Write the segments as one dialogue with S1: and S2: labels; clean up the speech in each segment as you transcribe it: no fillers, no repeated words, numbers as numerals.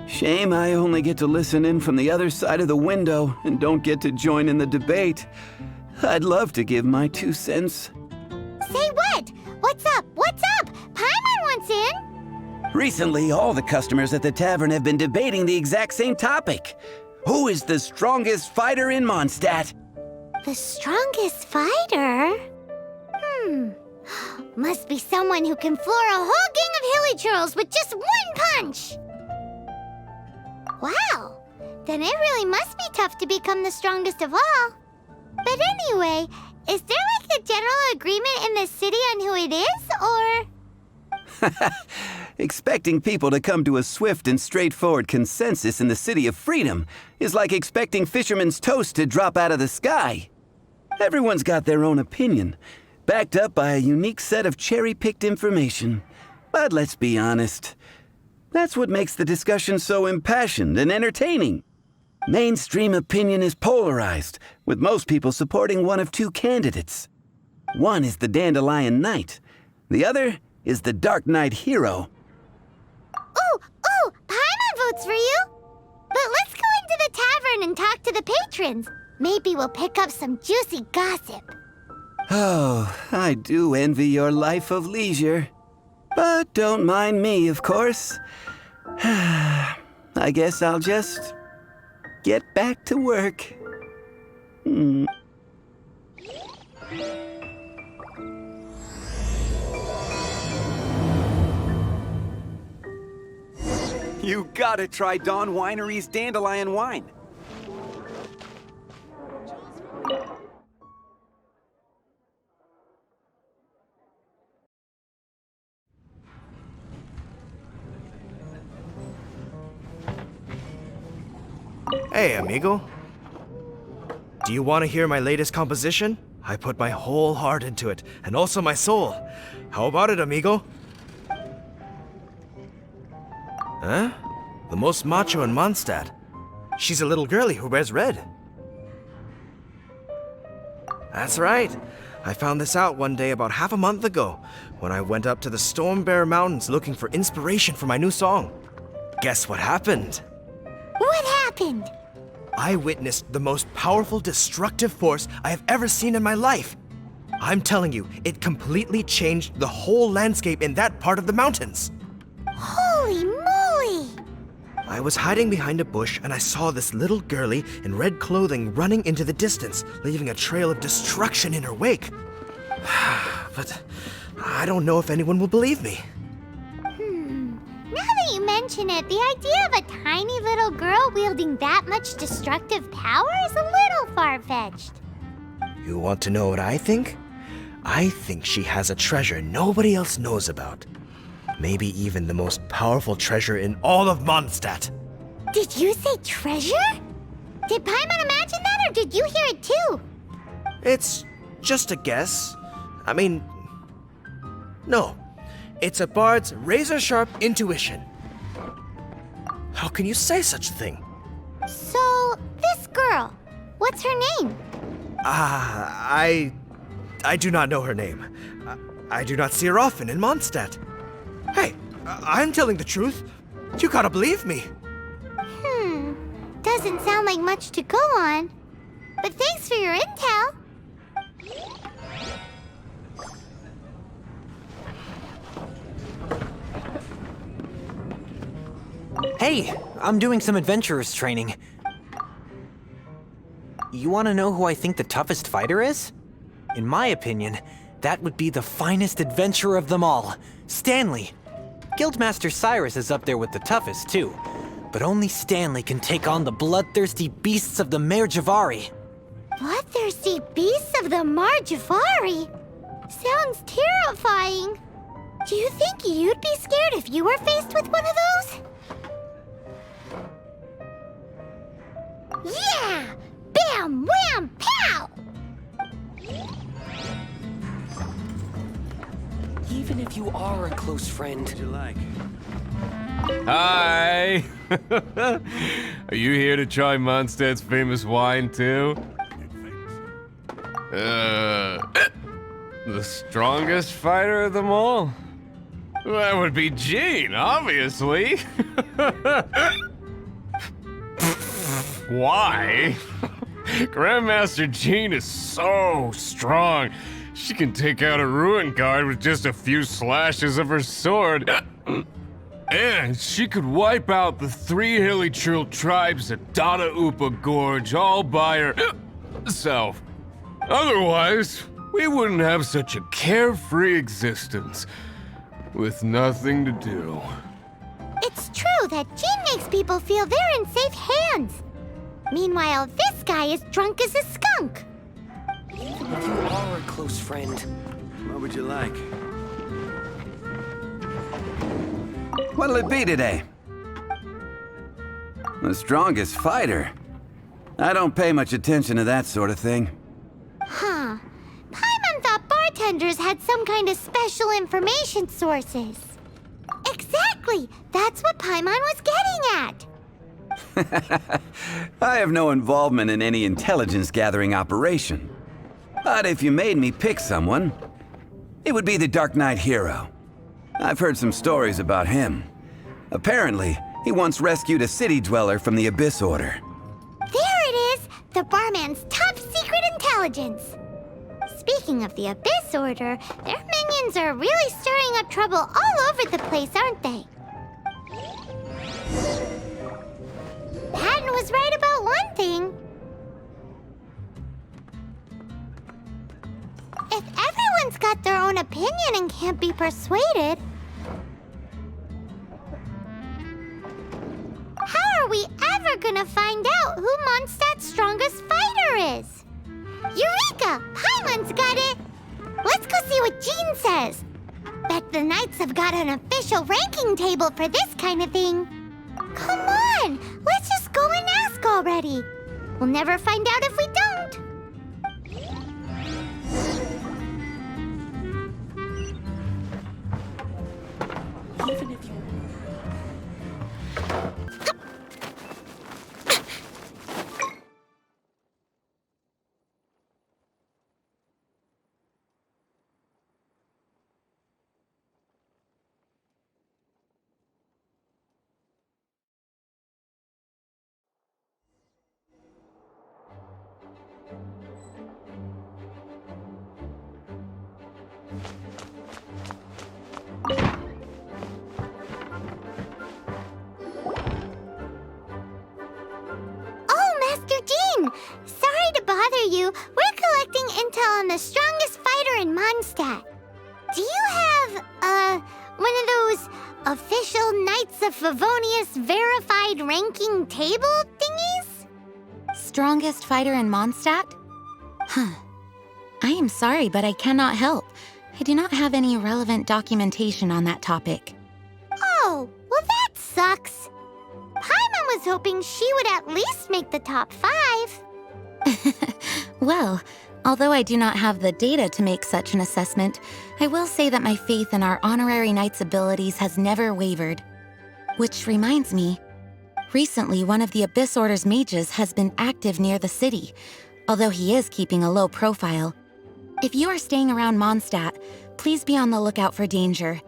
S1: Shame I only get to listen in from the other side of the window and don't get to join in the debate. I'd love to give my 2 cents.
S2: Say what? What's up? What's up? Paimon wants in.
S1: Recently, all the customers at the tavern have been debating the exact same topic. Who is the strongest fighter in Mondstadt?
S2: The strongest fighter? Must be someone who can floor a whole gang of hilly churls with just 1 punch. Wow, then it really must be tough to become the strongest of all. But anyway, is there like a general agreement in the city on who it is, or?
S1: Expecting people to come to a swift and straightforward consensus in the City of Freedom is like expecting fisherman's toast to drop out of the sky. Everyone's got their own opinion, backed up by a unique set of cherry-picked information. But let's be honest. That's what makes the discussion so impassioned and entertaining. Mainstream opinion is polarized, with most people supporting one of 2 candidates. One is the Dandelion Knight. The other is the Dark Knight Hero.
S2: Ooh, Paimon votes for you. But let's go into the tavern and talk to the patrons. Maybe we'll pick up some juicy gossip.
S1: Oh, I do envy your life of leisure. But don't mind me, of course. I guess I'll just get back to work.
S3: You gotta try Dawn Winery's Dandelion Wine.
S4: Hey, amigo. Do you want to hear my latest composition? I put my whole heart into it, and also my soul. How about it, amigo? Huh? The most macho in Mondstadt. She's a little girlie who wears red. That's right. I found this out one day about half a month ago, when I went up to the Storm Bear Mountains looking for inspiration for my new song. Guess what happened?
S2: What happened?
S4: I witnessed the most powerful destructive force I have ever seen in my life. I'm telling you, it completely changed the whole landscape in that part of the mountains.
S2: Holy moly!
S4: I was hiding behind a bush and I saw this little girlie in red clothing running into the distance, leaving a trail of destruction in her wake. But I don't know if anyone will believe me.
S2: Now that you mention it, the idea of a tiny little girl wielding that much destructive power is a little far-fetched.
S4: You want to know what I think? I think she has a treasure nobody else knows about. Maybe even the most powerful treasure in all of Mondstadt.
S2: Did you say treasure? Did Paimon imagine that, or did you hear it too?
S4: It's just a guess. I mean, no. It's a bard's razor-sharp intuition. How can you say such a thing?
S2: So, this girl, what's her name?
S4: I do not know her name. I do not see her often in Mondstadt. Hey, I'm telling the truth. You gotta believe me.
S2: Doesn't sound like much to go on. But thanks for your intel.
S5: Hey, I'm doing some adventurers training. You want to know who I think the toughest fighter is? In my opinion, that would be the finest adventurer of them all, Stanley. Guildmaster Cyrus is up there with the toughest too, But only Stanley can take on the bloodthirsty beasts of the Mare Javari.
S2: Bloodthirsty beasts of the Marjavari? Sounds terrifying. Do you think you'd be scared if you were faced with one of those? Yeah! Bam! Wham! Pow!
S6: Even if you are a close friend.
S3: What'd you like?
S7: Hi! Are you here to try Mondstadt's famous wine too? The strongest fighter of them all? That would be Gene, obviously. Why? Grandmaster Gene is so strong. She can take out a ruin guard with just a few slashes of her sword. And she could wipe out the 3 Hilly-Trill tribes at Dada Upa Gorge all by herself. Otherwise, we wouldn't have such a carefree existence with nothing to do.
S2: It's true that Gene makes people feel they're in safe hands. Meanwhile, this guy is drunk as a skunk.
S6: Even if you are a close friend.
S3: What would you like?
S1: What'll it be today? The strongest fighter? I don't pay much attention to that sort of thing.
S2: Huh. Paimon thought bartenders had some kind of special information sources. Exactly! That's what Paimon was getting at!
S1: I have no involvement in any intelligence gathering operation. But if you made me pick someone, it would be the Dark Knight hero. I've heard some stories about him. Apparently, he once rescued a city dweller from the Abyss Order.
S2: There it is! The barman's top secret intelligence! Speaking of the Abyss Order, their minions are really stirring up trouble all over the place, aren't they? Patton was right about one thing. If everyone's got their own opinion and can't be persuaded, how are we ever gonna find out who Mondstadt's strongest fighter is? Eureka! Paimon's got it! Let's go see what Gene says. Bet the Knights have got an official ranking table for this kind of thing. Come on! Let's just go and ask already. We'll never find out if we don't.
S6: Even if you...
S2: Sorry to bother you. We're collecting intel on the strongest fighter in Mondstadt. Do you have, one of those official Knights of Favonius verified ranking table thingies?
S8: Strongest fighter in Mondstadt? Huh. I am sorry, but I cannot help. I do not have any relevant documentation on that topic.
S2: Oh, well that sucks. Paimon was hoping she would at least make the top 5.
S8: Well, although I do not have the data to make such an assessment, I will say that my faith in our honorary knight's abilities has never wavered. Which reminds me, recently one of the Abyss Order's mages has been active near the city, although he is keeping a low profile. If you are staying around Mondstadt, please be on the lookout for danger.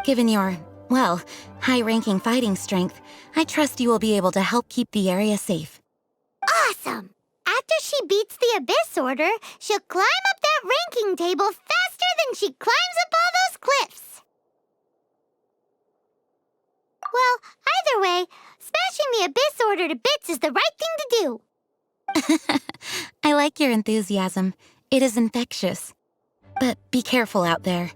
S8: Given your, well, high-ranking fighting strength, I trust you will be able to help keep the area safe.
S2: Awesome! After she beats the Abyss Order, she'll climb up that ranking table faster than she climbs up all those cliffs. Well, either way, smashing the Abyss Order to bits is the right thing to do.
S8: I like your enthusiasm. It is infectious. But be careful out there.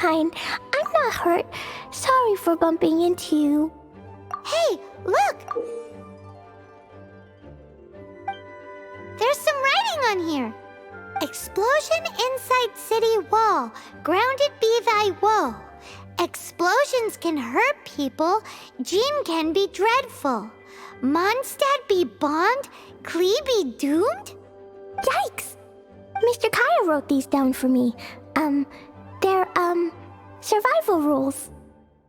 S2: fine. I'm not hurt. Sorry for bumping into you. Hey, look! There's some writing on here. Explosion inside city wall. Grounded be thy woe. Explosions can hurt people. Jean can be dreadful. Mondstadt be bombed. Klee be doomed? Yikes! Mr. Kaya wrote these down for me. They're, survival rules.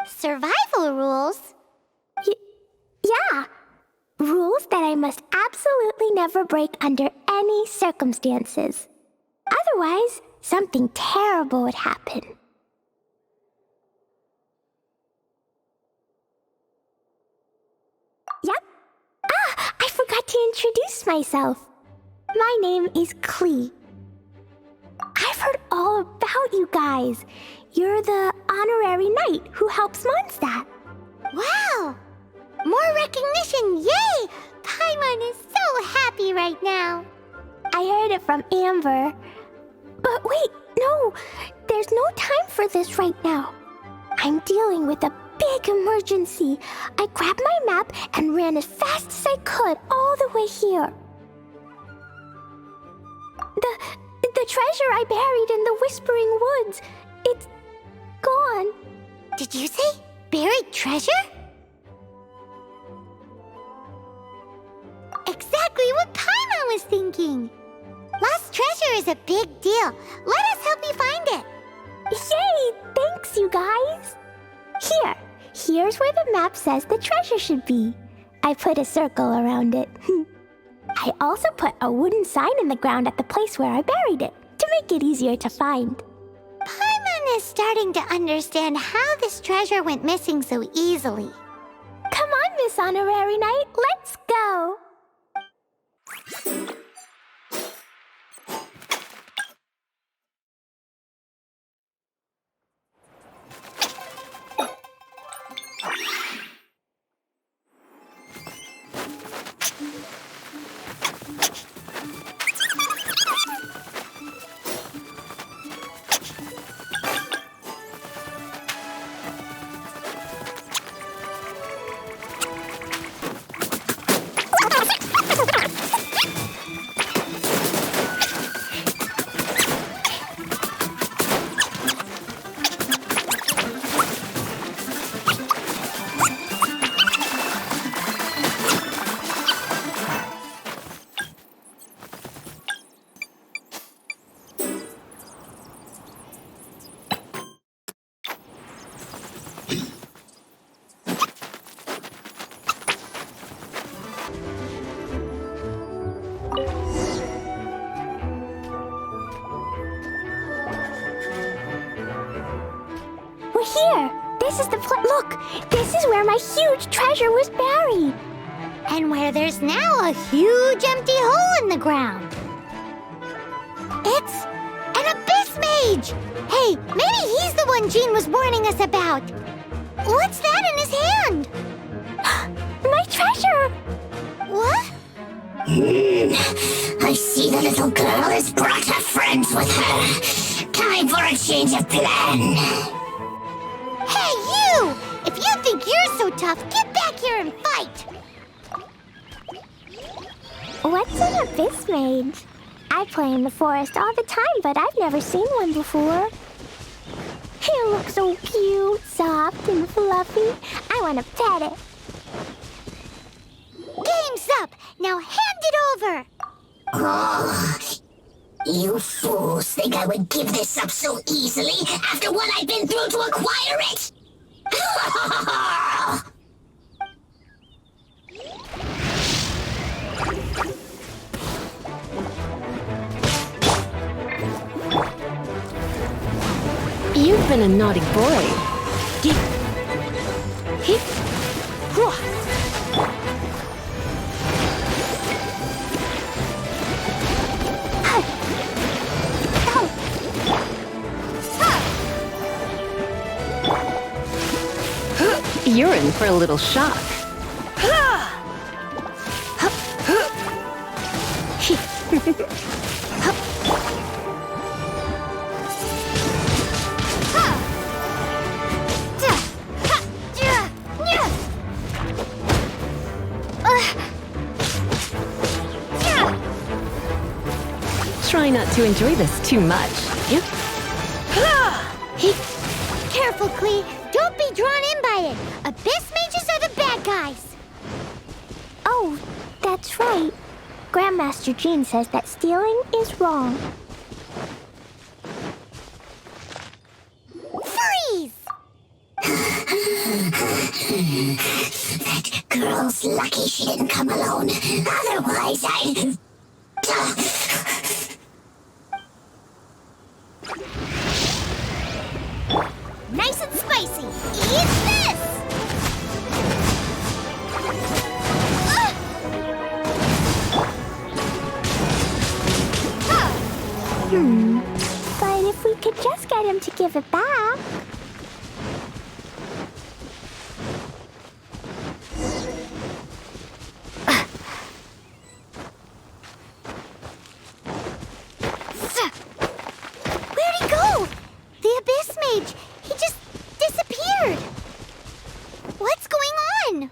S2: Survival rules? Yeah. Rules that I must absolutely never break under any circumstances. Otherwise, something terrible would happen. Yep. I forgot to introduce myself. My name is Klee. I've heard all about you guys. You're the honorary knight who helps Mondstadt. Wow! More recognition, yay! Paimon is so happy right now. I heard it from Amber. But wait, no! There's no time for this right now. I'm dealing with a big emergency. I grabbed my map and ran as fast as I could all the way here. The treasure I buried in the Whispering Woods, it's gone. Did you say buried treasure? Exactly what Paimon was thinking. Lost treasure is a big deal. Let us help you find it. Yay! Thanks, you guys. Here's where the map says the treasure should be. I put a circle around it. I also put a wooden sign in the ground at the place where I buried it, to make it easier to find. Paimon is starting to understand how this treasure went missing so easily. Come on, Miss Honorary Knight, let's go! We're here! This is the Look! This is where my huge treasure was buried! And where there's now a huge empty hole in the ground. It's an Abyss Mage! Hey, maybe he's the one Jean was warning us about. What's that in his hand? My treasure! What?
S9: I see the little girl has brought her friends with her. Time for a change of plan.
S2: Hey, you! If you think you're so tough, get back here and fight! What's an Abyss Mage? I play in the forest all the time, but I've never seen one before. He looks so cute, soft, and fluffy. I want to pet it. Game's up! Now hand it over!
S9: Oh, you fools think I would give this up so easily after what I've been through to acquire it?
S10: You've been a naughty boy. You're in for a little shock. try not to enjoy this too much. Yep.
S2: Careful, Klee. Don't be drawn in by it. Abyss mages are the bad guys.
S11: Oh, that's right. Grandmaster Jean says that stealing is wrong.
S2: Freeze!
S9: That girl's lucky she didn't come alone. Otherwise, I...
S2: Nice and spicy. Eat this!
S11: But if we could just get him to give it back.
S2: Where'd he go? The Abyss Mage. He just disappeared. What's going on?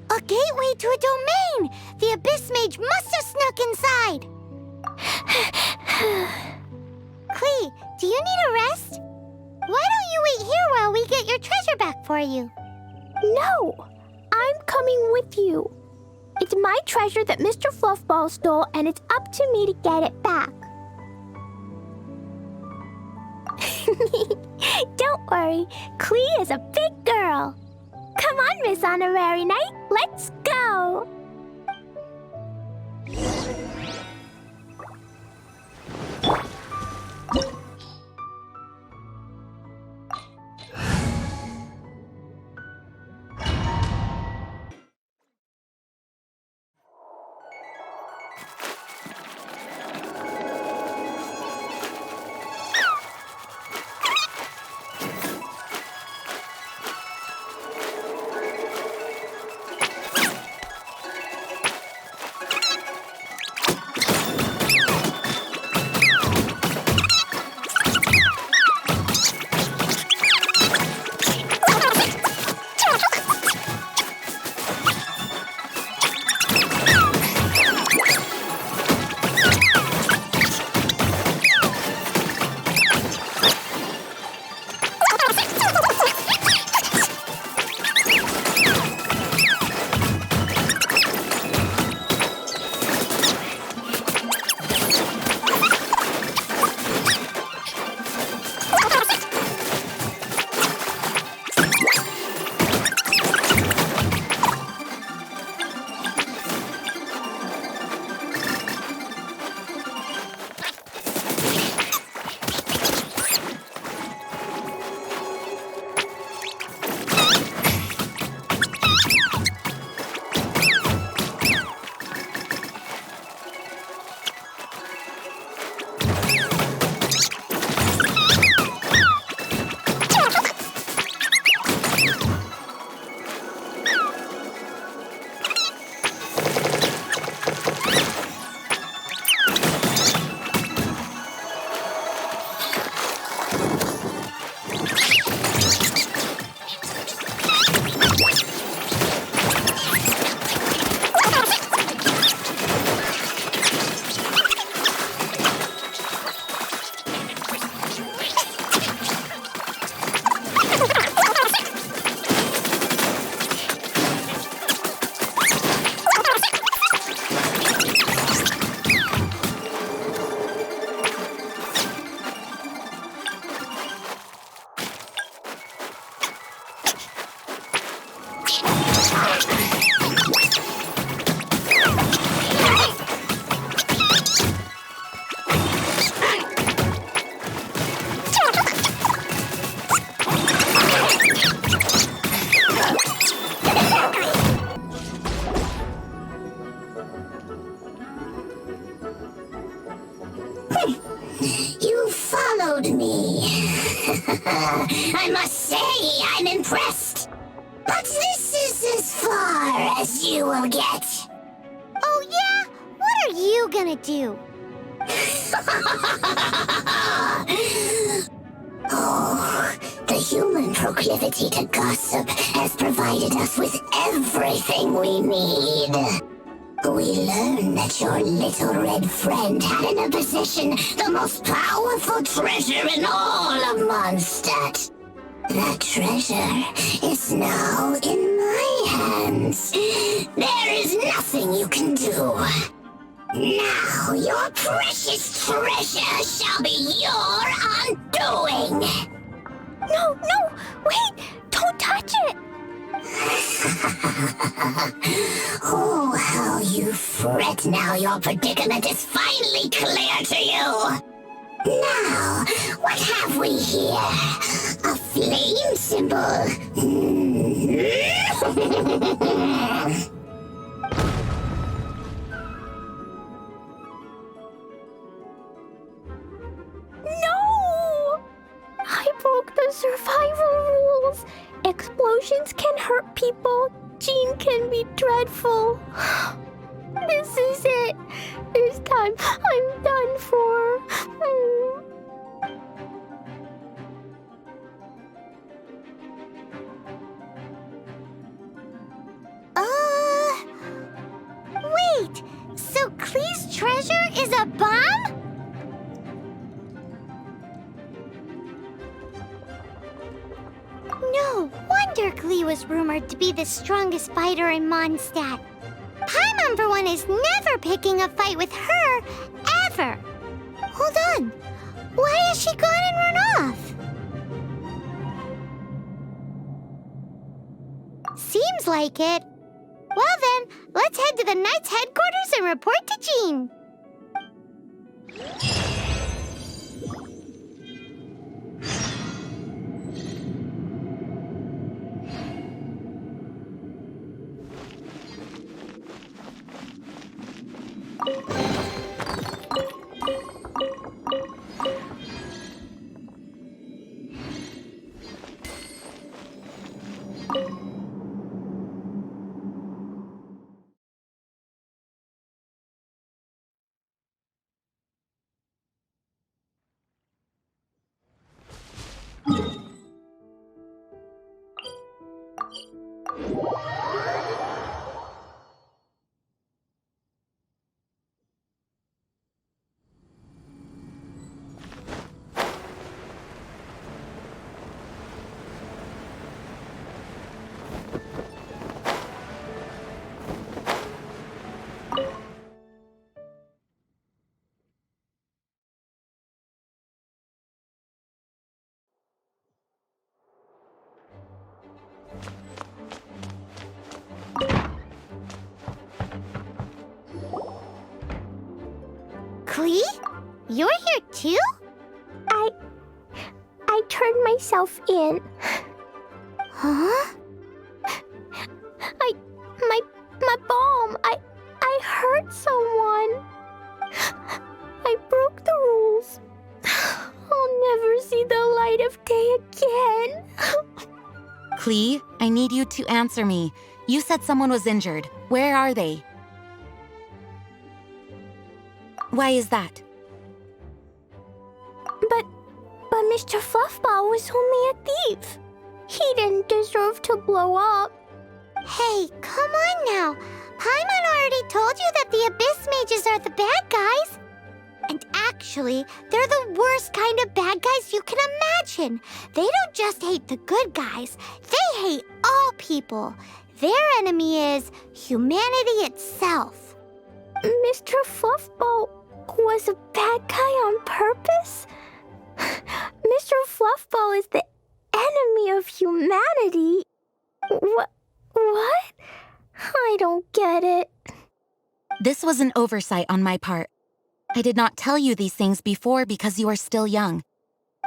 S2: A gateway to a domain! The Abyss Mage must have snuck inside! Klee, do you need a rest? Why don't you wait here while we get your treasure back for you?
S11: No! I'm coming with you. It's my treasure that Mr. Fluffball stole, and it's up to me to get it back. Don't worry, Klee is a big girl. Come on, Miss Honorary Knight, let's go!
S9: You followed me. I must say, I'm impressed. But this is as far as you will get.
S2: Oh yeah? What are you gonna do?
S9: Oh, the human proclivity to gossip has provided us with everything we need. We learned that your little red friend had in her possession the most powerful treasure in all of Mondstadt. That treasure is now in my hands. There is nothing you can do. Now your precious treasure shall be your undoing.
S11: No, wait! Don't touch it!
S9: Oh, how you fret now your predicament is finally clear to you. Now, what have we here? A flame symbol.
S11: No! I broke the survival rules. Explosions can hurt people. Jean can be dreadful. This is it. This time, I'm done for.
S2: Wait! So Klee's treasure is a bomb? No wonder Klee was rumored to be the strongest fighter in Mondstadt. Paimon, for one, is never picking a fight with her, ever. Hold on. Why has she gone and run off? Seems like it. Well then, let's head to the Knight's headquarters and report to Jean. Klee? You're here too?
S11: I turned myself in.
S2: Huh?
S11: My bomb. I hurt someone. I broke the rules. I'll never see the light of day again.
S8: Klee, I need you to answer me. You said someone was injured. Where are they? Why is that?
S11: But Mr. Fluffball was only a thief. He didn't deserve to blow up.
S2: Hey, come on now. Paimon already told you that the Abyss Mages are the bad guys. And actually, they're the worst kind of bad guys you can imagine. They don't just hate the good guys. They hate all people. Their enemy is humanity itself.
S11: Mr. Fluffball was a bad guy on purpose? Mr. Fluffball is the enemy of humanity? What? I don't get it.
S8: This was an oversight on my part. I did not tell you these things before because you are still young.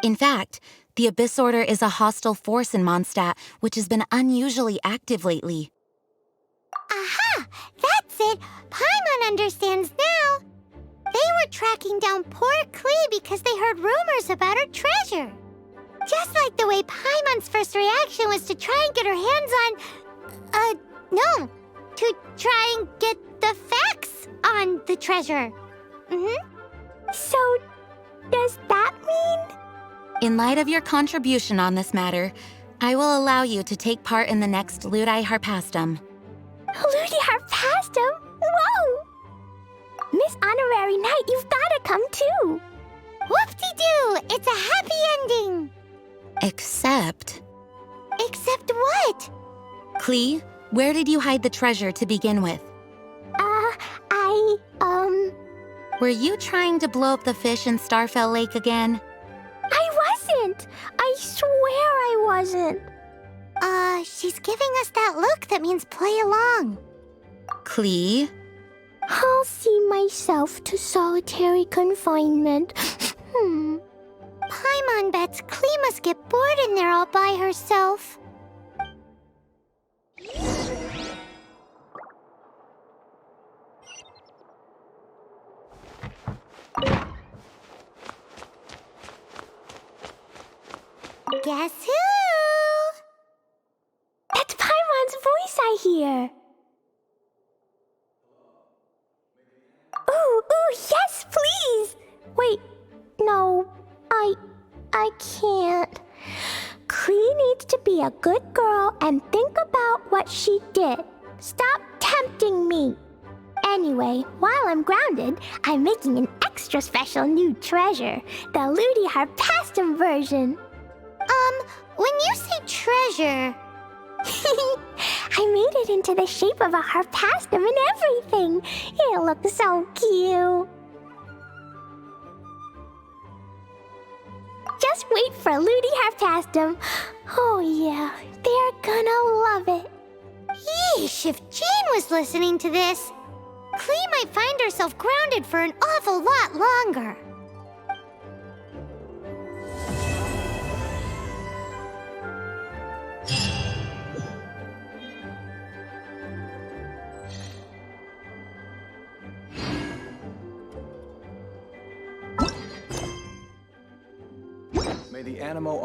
S8: In fact, the Abyss Order is a hostile force in Mondstadt, which has been unusually active lately.
S2: Aha! That's it! Paimon understands now. They were tracking down poor Klee because they heard rumors about her treasure. Just like the way Paimon's first reaction was to try and get her hands on... no. To try and get the facts on the treasure.
S11: So, does that mean?
S8: In light of your contribution on this matter, I will allow you to take part in the next Ludi Harpastum.
S11: Ludi Harpastum? Whoa! Miss Honorary Knight, you've gotta come too!
S2: Whoop-de-doo! It's a happy ending!
S8: Except...
S2: Except what?
S8: Klee, where did you hide the treasure to begin with?
S11: I
S8: Were you trying to blow up the fish in Starfell Lake again?
S11: I wasn't! I swear I wasn't!
S2: She's giving us that look that means play along.
S8: Klee?
S11: I'll see myself to solitary confinement.
S2: Paimon bets Klee must get bored in there all by herself. Guess who?
S11: That's Paimon's voice I hear. Ooh, yes, please! Wait, no, I can't. Klee needs to be a good girl and think about what she did. Stop tempting me. Anyway, while I'm grounded, I'm making an extra special new treasure, the Ludi Harpastum version.
S2: When you say treasure...
S11: I made it into the shape of a harpastum and everything. It looks so cute. Just wait for Ludi Harpastum. Oh yeah, they're gonna love it.
S2: Yeesh, if Jean was listening to this, Klee might find herself grounded for an awful lot longer.
S3: May the Animo